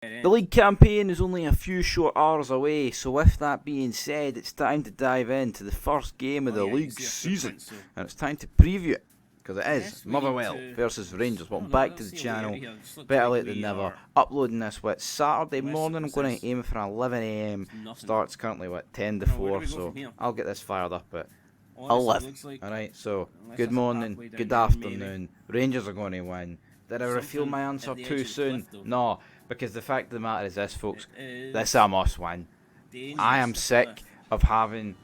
The league campaign is only a few short hours away, so with that being said, it's time to dive into the first game of the league season, and it's time to preview it, because it is Motherwell versus Rangers. Welcome back to the channel, better late than never, uploading this Saturday morning. I'm going to aim for an 11 AM, starts currently 10 to 4, so I'll get this fired up at 11. Alright, so good morning, good afternoon, Rangers are going to win. Did I reveal my answer too soon? No, because the fact of the matter is this, folks, this is a must win. I am sick of having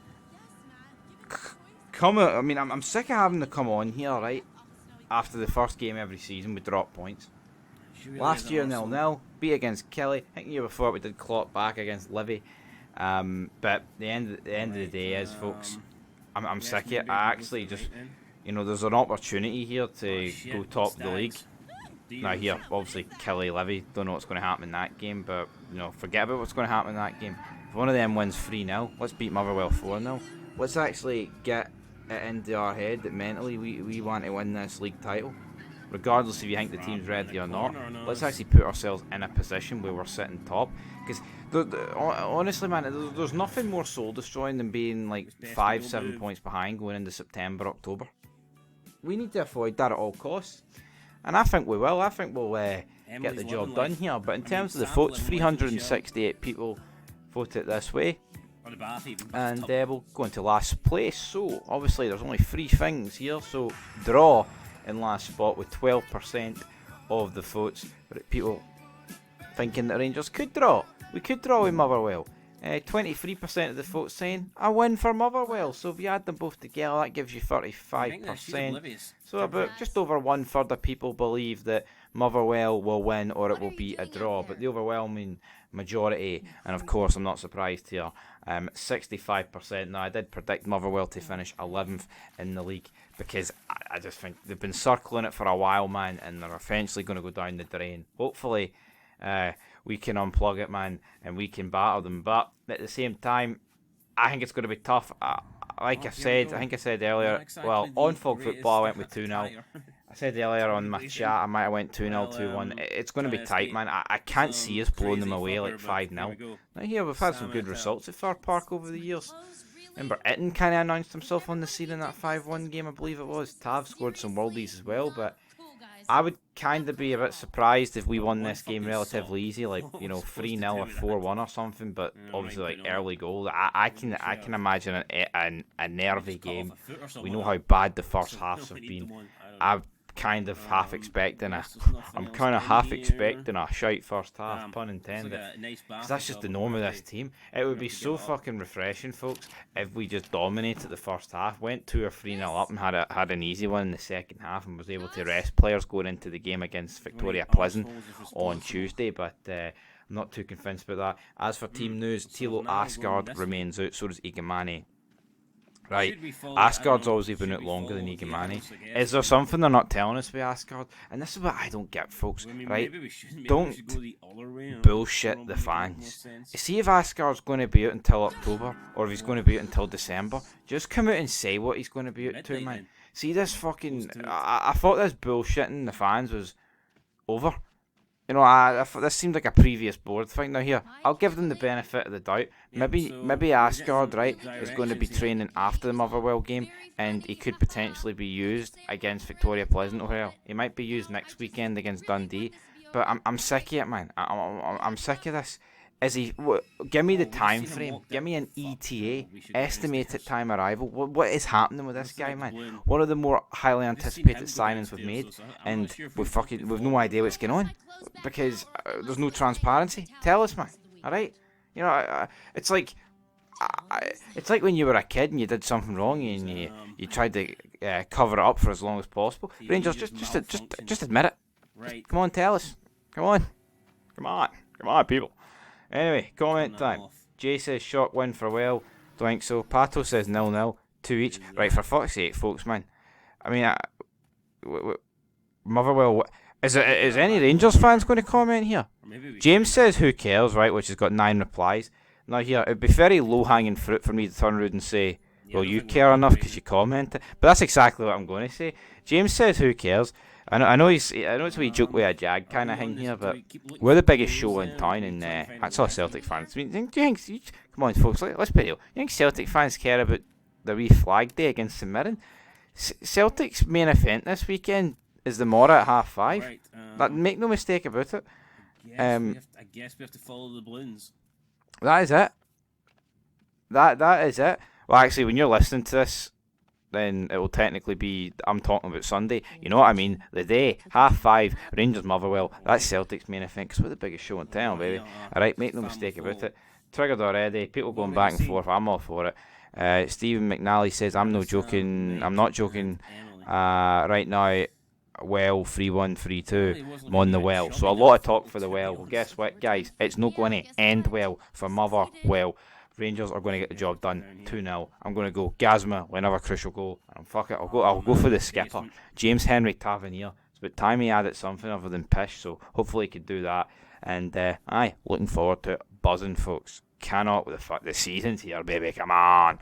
I'm sick of having to come on here, right, after the first game every season we drop points. Last year 0-0, beat against Kelly. I think the year before we did clock back against Livy. But the end of the day is, folks, I'm sick of it. I actually just, there's an opportunity here to go top of the league. Now here, obviously, Kelly, Livy, don't know what's going to happen in that game, but, forget about what's going to happen in that game. If one of them wins 3-0, let's beat Motherwell 4-0. Let's actually get it into our head that mentally we want to win this league title. Regardless if you think the team's ready or not, let's actually put ourselves in a position where we're sitting top. Because, honestly, man, there's nothing more soul-destroying than being like 5-7 points behind going into September, October. We need to avoid that at all costs. And I think we will. I think we'll get the job done here. But in terms of the votes, 368 people voted this way. And we'll go into last place. So, obviously, there's only 3 things here. So, draw in last spot with 12% of the votes. People thinking that Rangers could draw. We could draw with Motherwell. 23% of the votes saying a win for Motherwell. So if you add them both together, that gives you 35%. So about just over 1/3 of people believe that Motherwell will win or it will be a draw. But the overwhelming majority, and of course I'm not surprised here, 65%. Now I did predict Motherwell to finish 11th in the league because I just think they've been circling it for a while, man, and they're eventually going to go down the drain. Hopefully we can unplug it, man, and we can battle them. But at the same time, I think it's going to be tough. Like I think I said earlier, well, on Fog Football I went with 2-0. I said earlier on my chat I might have went 2-0, 2-1. It's going to be tight, man. I can't see us blowing them away like 5-0. Now here, we've had some good results at Fir Park over the years. Remember, Itten kind of announced himself on the scene in that 5-1 game, I believe it was. Tav scored some worldies as well, but I would kind of be a bit surprised if we won this game relatively easy, like 3-0 or 4-1 or something. But obviously, like early goals, I can imagine a nervy game. We know how bad the first halves have been. I'm kind of half expecting a shite first half, pun intended, because that's just the norm of this team. It would be so fucking refreshing, folks, if we just dominated the first half, went 2 or 3-0 up and had an easy one in the second half, and was able to rest players going into the game against Victoria Pleasant on Tuesday. But I'm not too convinced about that. As for team news, Tilo Asgard remains out, so does Igamani. Right, Asgard's obviously been out longer than Igamani. Is there something they're not telling us with Asgard? And this is what I don't get, folks, right? Don't bullshit the fans. See if Asgard's going to be out until October, or if he's going to be out until December. Just come out and say what he's going to be out to, man. See this fucking... I thought this bullshitting the fans was over. This seemed like a previous board thing. Now here, I'll give them the benefit of the doubt. Maybe Asgard, right, is going to be training after the Motherwell game, and he could potentially be used against Victoria Pleasant. Well, he might be used next weekend against Dundee. But I'm sick of it, man. I'm sick of this. Give me the time frame. Give me an ETA, estimated time arrival. What is happening with this guy, man? One of the more highly anticipated signings we've made, and we've no idea what's going on because there's no transparency. Tell us, man. All right? It's like when you were a kid and you did something wrong and you tried to cover it up for as long as possible. Rangers, just admit it. Just, come on, tell us. Come on, people. Anyway, comment time. Jay says shock win for Well. Don't think so. Pato says 0-0, 2 each. Right, for fuck's sake, folks, man. I mean, Motherwell. Is any Rangers fans going to comment here? James says who cares, right, which has got 9 replies. Now here, it'd be very low-hanging fruit for me to turn around and say, well, you care enough because you commented. But that's exactly what I'm going to say. James says who cares. I know it's a wee joke with a jag kind of thing here, but we're the biggest show in town, and that's all Celtic fans. I mean, do you think? Come on, folks, let's be real. You think Celtic fans care about the wee flag day against St Mirren? Celtic's main event this weekend is the Mora at 5:30. Right, Make no mistake about it. I guess we have to follow the balloons. That is it. That is it. Well, actually, when you're listening to this, then it will technically be, I'm talking about Sunday. You know what I mean? The day, 5:30, Rangers Motherwell. That's Celtic's main event, because we're the biggest show in town, baby. Alright, make no mistake about it. Triggered already. People going back and forth. I'm all for it. Stephen McNally says, I'm not joking. Right now, well, 3-1, 3-2. I'm on the well. So a lot of talk for the well. Well, guess what, guys? It's not going to end well for Motherwell. Rangers are going to get the job done 2-0. I'm going to go Gazma, another crucial goal. And fuck it, I'll go for the skipper, James Henry Tavernier. It's about time he added something other than pish, so hopefully he could do that. And looking forward to it. Buzzing, folks. Cannot with the season's here, baby. Come on.